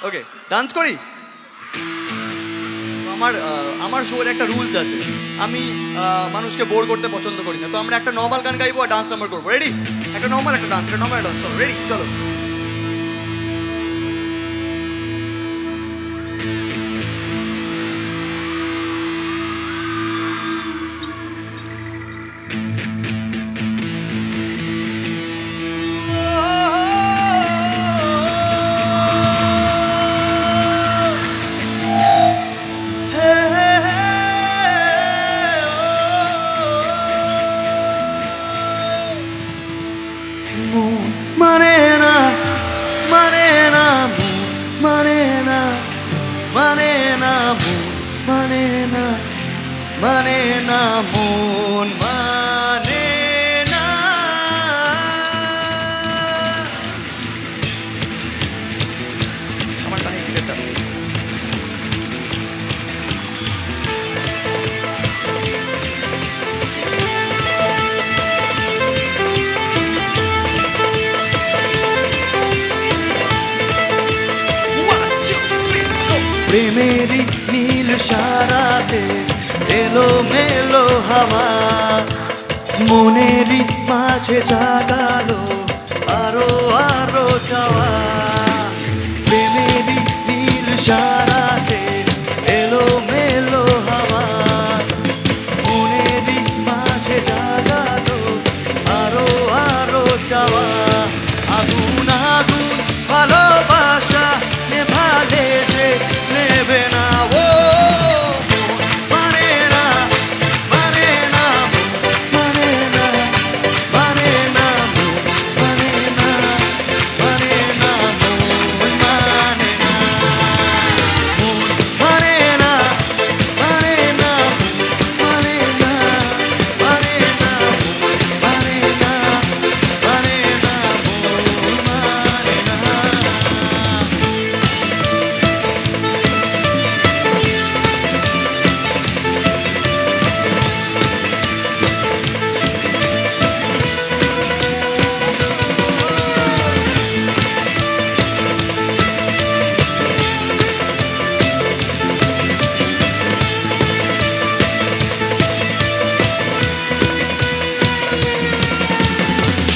ওকে, dance করি। আমার আমার শোয়ের একটা রুলস আছে, আমি মানুষকে বোর করতে পছন্দ করি না। তো আমরা একটা নর্মাল গান গাইবো আর ডান্স নাম্বার করবো। রেডি? একটা নর্মাল একটা ডান্স, চলো রেডি, চলো। মন মানে না, মানে না, মানে না, মানে না, মানে না, মানে না, মন মানে না। আমার কানে টিকেটটা প্রেমেরই নীল সারাতে এলো মেলো হাওয়া, মনেরই মাঝে জাগালো আরো আরো চাওয়া। প্রেমেরই নীল সারাতে এলো মেলো হাওয়া, মনেরই মাঝে জাগালো আরো আরো চাওয়া। আগুন আগুন ভালোবাসা নেভালে যে নেবে না, ও মানে না, মানে না, মানে না, মানে না, মানে না, মানে না, মানে না, মানে না, মানে না, মানে না, মানে না, মানে না, মানে না,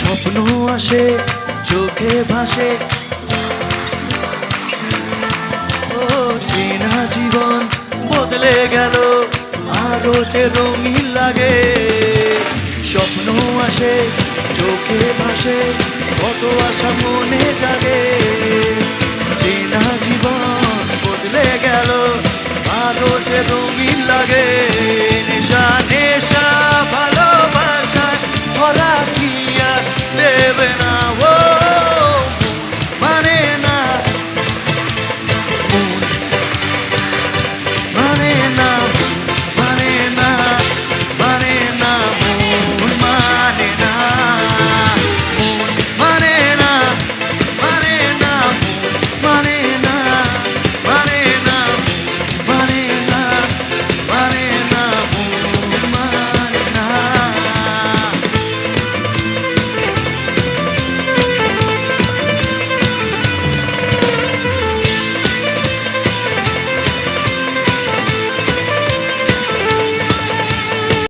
স্বপ্ন আসে চোখে ভাসে, ও চেনা জীবন বদলে গেল আরো যে রঙিন লাগে। স্বপ্ন আসে চোখে ভাসে, কত আশা মনে জাগে।